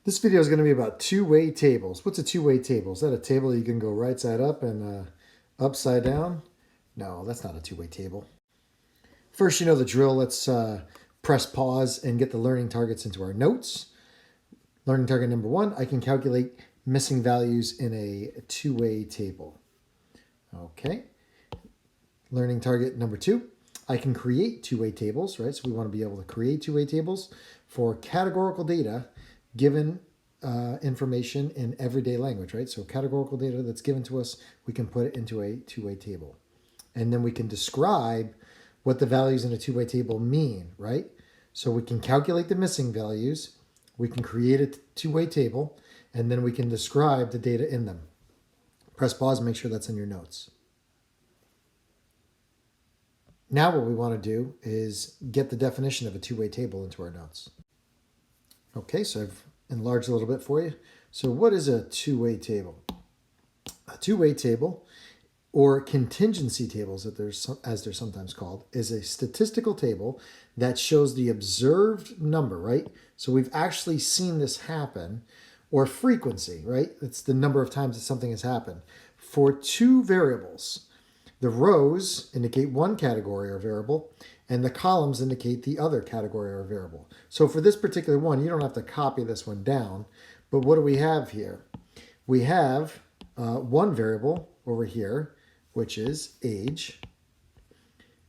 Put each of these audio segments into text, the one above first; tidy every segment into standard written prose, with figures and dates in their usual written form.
This video is going to be about two-way tables. What's a two-way table? Is that a table you can go right side up and upside down? No, that's not a two-way table. First, you know the drill. Let's press pause and get the learning targets into our notes. Learning target number 1, I can calculate missing values in a two-way table. Okay. Learning target number 2, I can create two-way tables, right? So we want to be able to create two-way tables for categorical data given information in everyday language, right? So categorical data that's given to us, we can put it into a two-way table. And then we can describe what the values in a two-way table mean, right? So we can calculate the missing values, we can create a two-way table, and then we can describe the data in them. Press pause and make sure that's in your notes. Now what we want to do is get the definition of a two-way table into our notes. Okay, so I've enlarged a little bit for you. So what is a two-way table? A two-way table, or contingency tables as they're sometimes called, is a statistical table that shows the observed number, right? So we've actually seen this happen, or frequency, right? It's the number of times that something has happened for two variables. The rows indicate one category or variable, and the columns indicate the other category or variable. So for this particular one, you don't have to copy this one down, but what do we have here? We have one variable over here, which is age,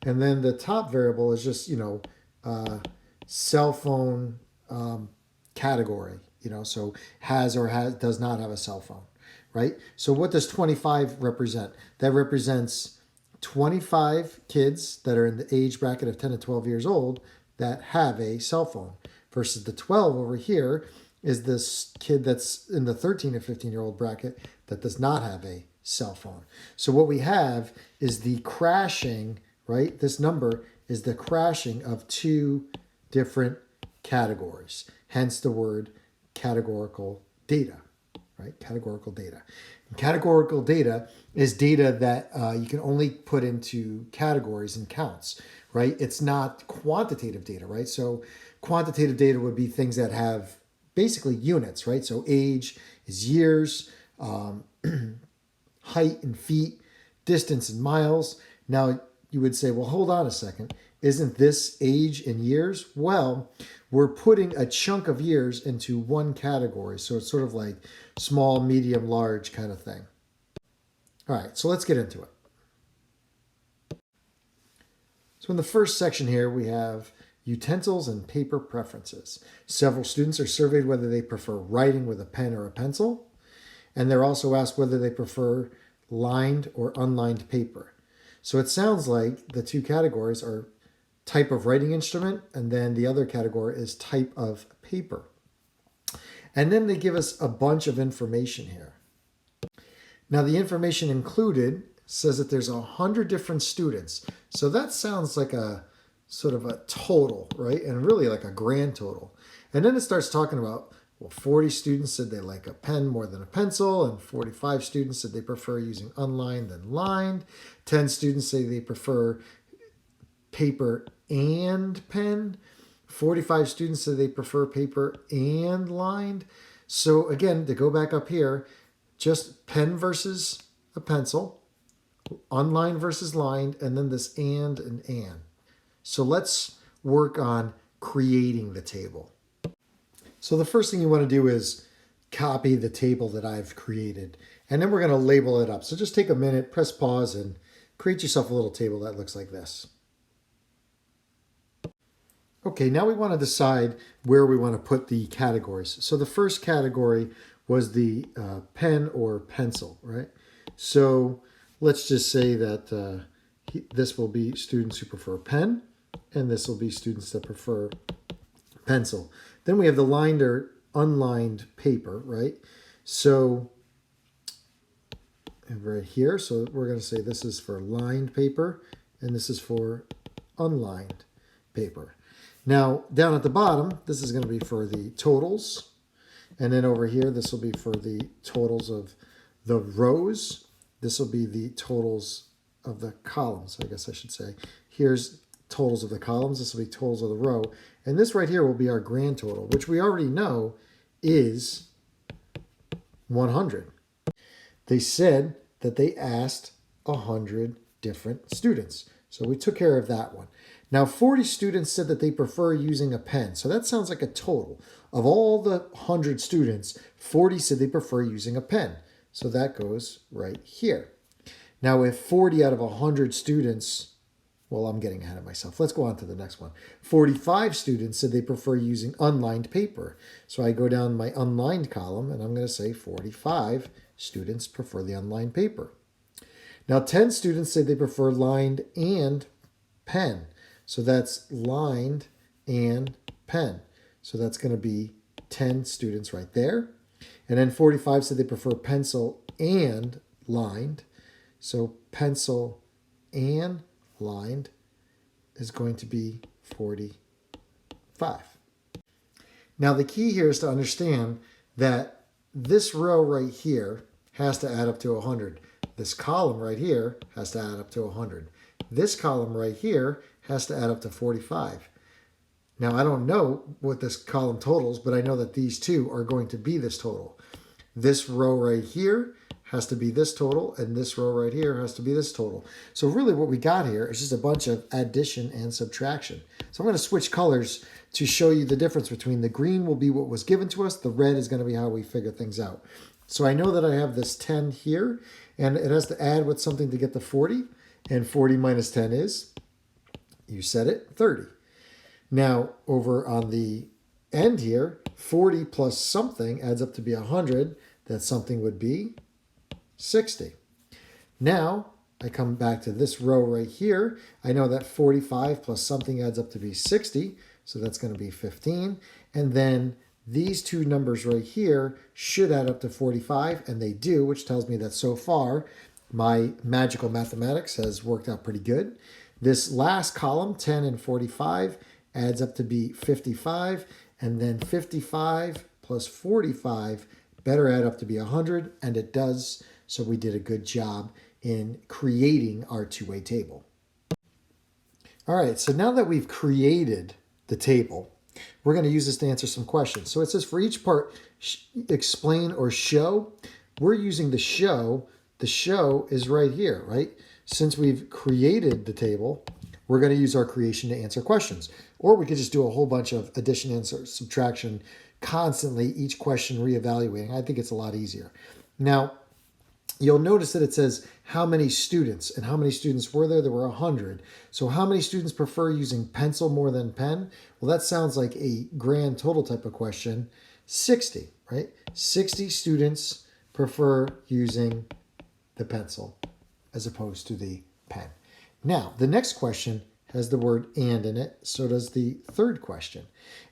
and then the top variable is just, cell phone category, so has or does not have a cell phone, right? So what does 25 represent? That represents 25 kids that are in the age bracket of 10 to 12 years old that have a cell phone, versus the 12 over here is this kid that's in the 13 to 15-year-old bracket that does not have a cell phone. So what we have is the crashing, right? This number is the crashing of two different categories, hence the word categorical data, right? Categorical data. And categorical data is data that you can only put into categories and counts, right? It's not quantitative data, right? So quantitative data would be things that have basically units, right? So age is years, height in feet, distance in miles. Now you would say, well, hold on a second. Isn't this age in years? Well, we're putting a chunk of years into one category. So it's sort of like small, medium, large kind of thing. All right, so let's get into it. So in the first section here, we have utensils and paper preferences. Several students are surveyed whether they prefer writing with a pen or a pencil. And they're also asked whether they prefer lined or unlined paper. So it sounds like the two categories are type of writing instrument, and then the other category is type of paper. And then they give us a bunch of information here. Now the information included says that there's 100 different students. So that sounds like a sort of a total, right? And really like a grand total. And then it starts talking about, well, 40 students said they like a pen more than a pencil, and 45 students said they prefer using unlined than lined. 10 students say they prefer paper and pen. 45 students said they prefer paper and lined. So again, to go back up here, just pen versus a pencil, unlined versus lined, and then this and. So let's work on creating the table. So the first thing you want to do is copy the table that I've created, and then we're going to label it up. So just take a minute, press pause, and create yourself a little table that looks like this. Okay, now we want to decide where we want to put the categories. So the first category was the pen or pencil, right? So let's just say that this will be students who prefer pen, and this will be students that prefer pencil. Then we have the lined or unlined paper, right? So right here, so we're going to say this is for lined paper, and this is for unlined paper. Now, down at the bottom, this is going to be for the totals. And then over here, this will be for the totals of the rows. This will be the totals of the columns, I guess I should say. Here's totals of the columns. This will be totals of the row. And this right here will be our grand total, which we already know is 100. They said that they asked 100 different students. So we took care of that one. Now 40 students said that they prefer using a pen. So that sounds like a total. Of all the 100 students, 40 said they prefer using a pen. So that goes right here. Now if 40 out of 100 students, well, I'm getting ahead of myself. Let's go on to the next one. 45 students said they prefer using unlined paper. So I go down my unlined column and I'm going to say 45 students prefer the unlined paper. Now 10 students said they prefer lined and pen. So that's lined and pen. So that's going to be 10 students right there. And then 45 said they prefer pencil and lined. So pencil and lined is going to be 45. Now the key here is to understand that this row right here has to add up to 100. This column right here has to add up to 100. This column right here has to add up to 45. Now I don't know what this column totals, but I know that these two are going to be this total. This row right here has to be this total, and this row right here has to be this total. So really what we got here is just a bunch of addition and subtraction. So I'm going to switch colors to show you the difference between the green will be what was given to us, the red is going to be how we figure things out. So I know that I have this 10 here, and it has to add with something to get the 40, and 40 minus 10 is, you said it, 30. Now over on the end here, 40 plus something adds up to be 100. That something would be 60. Now I come back to this row right here. I know that 45 plus something adds up to be 60. So that's going to be 15. And then these two numbers right here should add up to 45, and they do, which tells me that so far my magical mathematics has worked out pretty good. This last column, 10 and 45, adds up to be 55, and then 55 plus 45 better add up to be 100, and it does. So we did a good job in creating our two-way table. All right, so now that we've created the table, we're going to use this to answer some questions. So it says for each part, explain or show. We're using the show. The show is right here, right? Since we've created the table, we're going to use our creation to answer questions. Or we could just do a whole bunch of addition and subtraction constantly, each question reevaluating. I think it's a lot easier. Now, you'll notice that it says how many students, and how many students were there? There were 100. So how many students prefer using pencil more than pen? Well, that sounds like a grand total type of question. 60, right? 60 students prefer using the pencil as opposed to the pen. Now, the next question has the word and in it. So does the third question.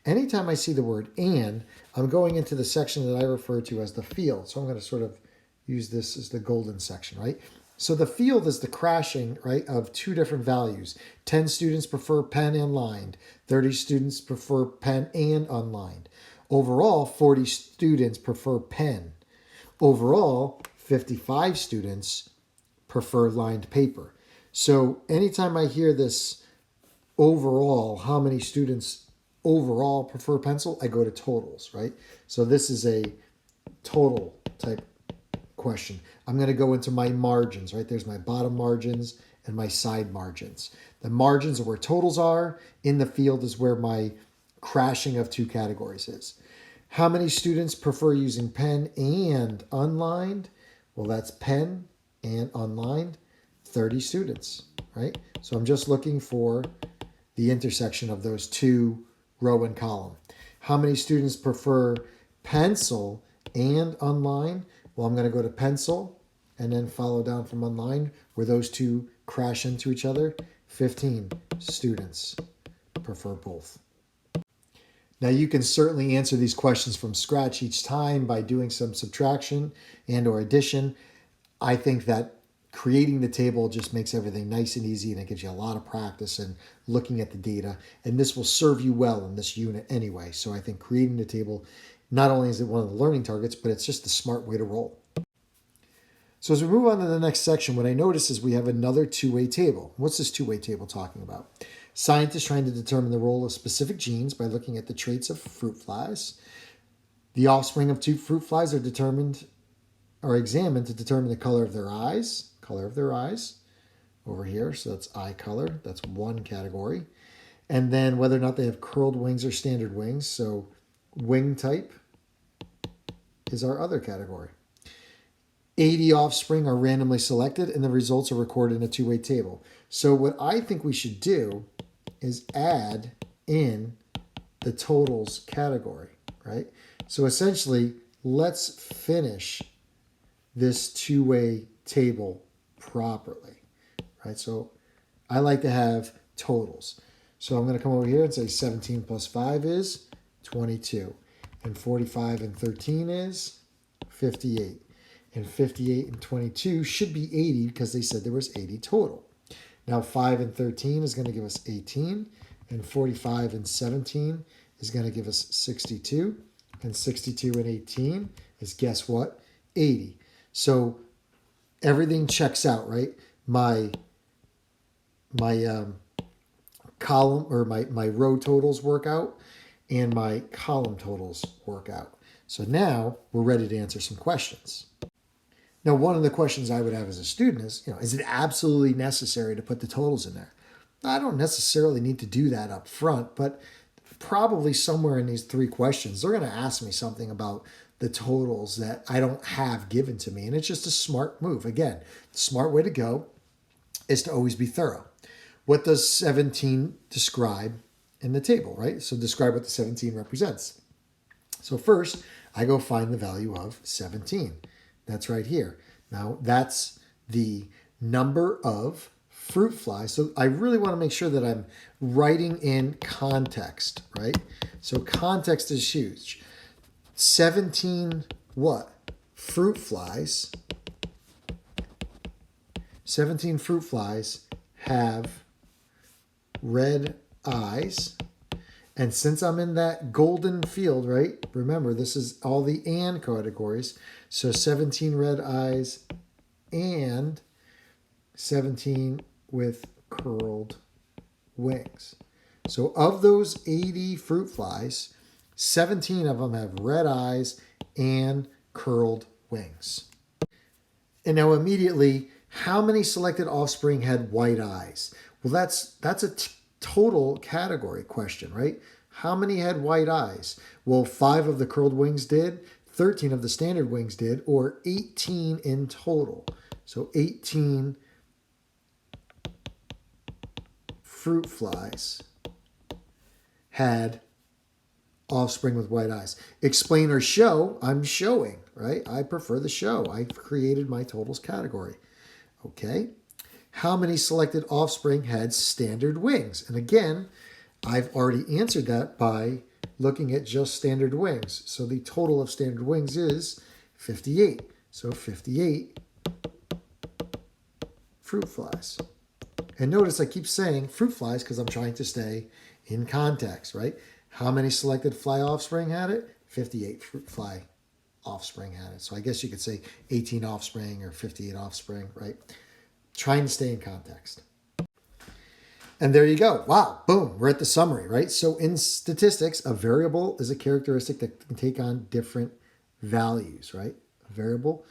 Anytime I see the word and, I'm going into the section that I refer to as the field. So I'm going to sort of use this as the golden section, right? So the field is the crashing, right, of two different values. 10 students prefer pen and lined. 30 students prefer pen and unlined. Overall, 40 students prefer pen. Overall, 55 students prefer lined paper. So anytime I hear this overall, how many students overall prefer pencil, I go to totals, right? So this is a total type question. I'm going to go into my margins, right? There's my bottom margins and my side margins. The margins are where totals are. In the field is where my crashing of two categories is. How many students prefer using pen and unlined? Well, that's pen and unlined. 30 students, right? So I'm just looking for the intersection of those two, row and column. How many students prefer pencil and unlined? Well, I'm going to go to pencil and then follow down from unlined where those two crash into each other. 15 students prefer both. Now you can certainly answer these questions from scratch each time by doing some subtraction and or addition. I think that creating the table just makes everything nice and easy, and it gives you a lot of practice in looking at the data. And this will serve you well in this unit anyway. So I think creating the table, not only is it one of the learning targets, but it's just the smart way to roll. So as we move on to the next section, what I notice is we have another two-way table. What's this two-way table talking about? Scientists trying to determine the role of specific genes by looking at the traits of fruit flies. The offspring of two fruit flies are examined to determine the color of their eyes. Color of their eyes over here. So that's eye color. That's one category. And then whether or not they have curled wings or standard wings. So wing type is our other category. 80 offspring are randomly selected and the results are recorded in a two-way table. So what I think we should do is add in the totals category, right? So essentially, let's finish this two-way table properly, right? So I like to have totals. So I'm going to come over here and say 17 plus 5 is 22. And 45 and 13 is 58. And 58 and 22 should be 80 because they said there was 80 total. Now 5 and 13 is going to give us 18. And 45 and 17 is going to give us 62. And 62 and 18 is, guess what? 80. So everything checks out, right? My column or my row totals work out and my column totals work out. So now we're ready to answer some questions. Now, one of the questions I would have as a student is it absolutely necessary to put the totals in there? I don't necessarily need to do that up front, but probably somewhere in these three questions, they're going to ask me something about the totals that I don't have given to me. And it's just a smart move. Again, the smart way to go is to always be thorough. What does 17 describe in the table, right? So describe what the 17 represents. So first, I go find the value of 17. That's right here. Now, that's the number of fruit flies. So I really want to make sure that I'm writing in context, right? So context is huge. 17 what? Fruit flies. 17 fruit flies have red eyes. And since I'm in that golden field, right? Remember, this is all the and categories. So 17 red eyes and 17 with curled wings. So of those 80 fruit flies, 17 of them have red eyes and curled wings. And now immediately, how many selected offspring had white eyes? Well, that's a total category question, right? How many had white eyes? Well, 5 of the curled wings did, 13 of the standard wings did, or 18 in total. So 18 fruit flies had offspring with white eyes. Explain or show, I'm showing, right? I prefer the show. I've created my totals category. Okay. How many selected offspring had standard wings? And again, I've already answered that by looking at just standard wings. So the total of standard wings is 58. So 58 fruit flies. And notice I keep saying fruit flies because I'm trying to stay in context, right? How many selected fly offspring had it? 58 fruit fly offspring had it. So I guess you could say 18 offspring or 58 offspring, right? Trying to stay in context. And there you go. Wow, boom, we're at the summary, right? So in statistics, a variable is a characteristic that can take on different values, right? A variable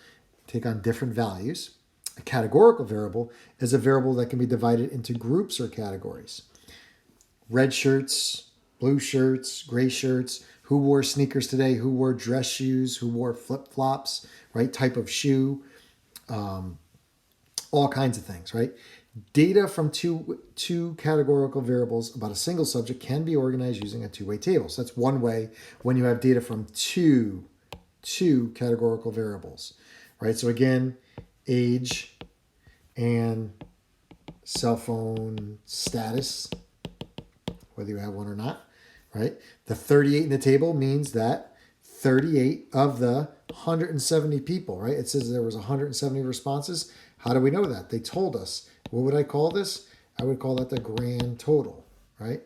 can take on different values. A categorical variable is a variable that can be divided into groups or categories. Red shirts, blue shirts, gray shirts, who wore sneakers today, who wore dress shoes, who wore flip-flops, right? Type of shoe, all kinds of things, right? Data from two categorical variables about a single subject can be organized using a two-way table. So that's one way when you have data from two categorical variables, right? So again, age and cell phone status, whether you have one or not, right? The 38 in the table means that 38 of the 170 people, right? It says there was 170 responses. How do we know that? They told us. What would I call this? I would call that the grand total, right?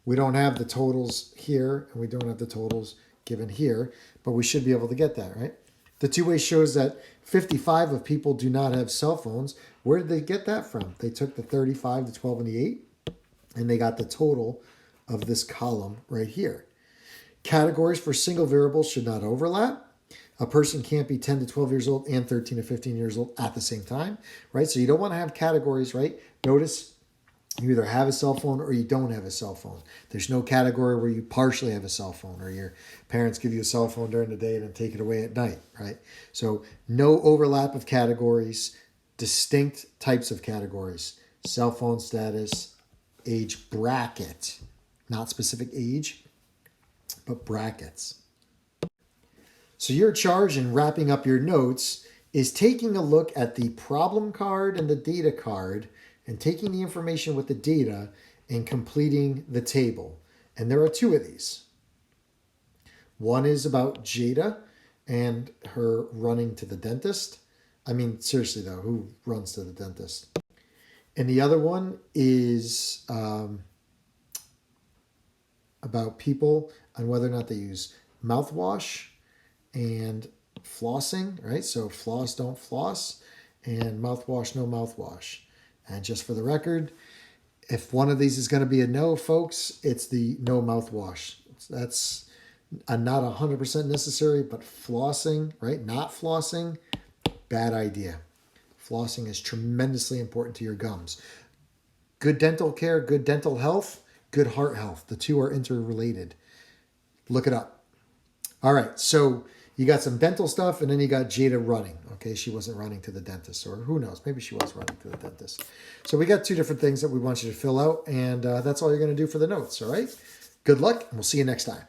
We don't have the totals here, and we don't have the totals given here, but we should be able to get that, right? The two-way shows that 55 of people do not have cell phones. Where did they get that from? They took the 35, the 12, and the 8, and they got the total of this column right here. Categories for single variables should not overlap. A person can't be 10 to 12 years old and 13 to 15 years old at the same time, right? So you don't want to have categories, right? Notice you either have a cell phone or you don't have a cell phone. There's no category where you partially have a cell phone or your parents give you a cell phone during the day and then take it away at night, right? So no overlap of categories, distinct types of categories. Cell phone status, age bracket, not specific age, but brackets. So your charge in wrapping up your notes is taking a look at the problem card and the data card and taking the information with the data and completing the table. And there are two of these. One is about Jada and her running to the dentist. I mean, seriously though, who runs to the dentist? And the other one is about people and whether or not they use mouthwash and flossing, right? So floss, don't floss, and mouthwash, no mouthwash. And just for the record, if one of these is going to be a no, folks, it's the no mouthwash. That's not 100% necessary, but flossing, right? Not flossing, bad idea. Flossing is tremendously important to your gums. Good dental care, good dental health, good heart health. The two are interrelated. Look it up. All right, so you got some dental stuff, and then you got Jada running. Okay, she wasn't running to the dentist, or who knows, maybe she was running to the dentist. So we got two different things that we want you to fill out, and that's all you're going to do for the notes, all right? Good luck, and we'll see you next time.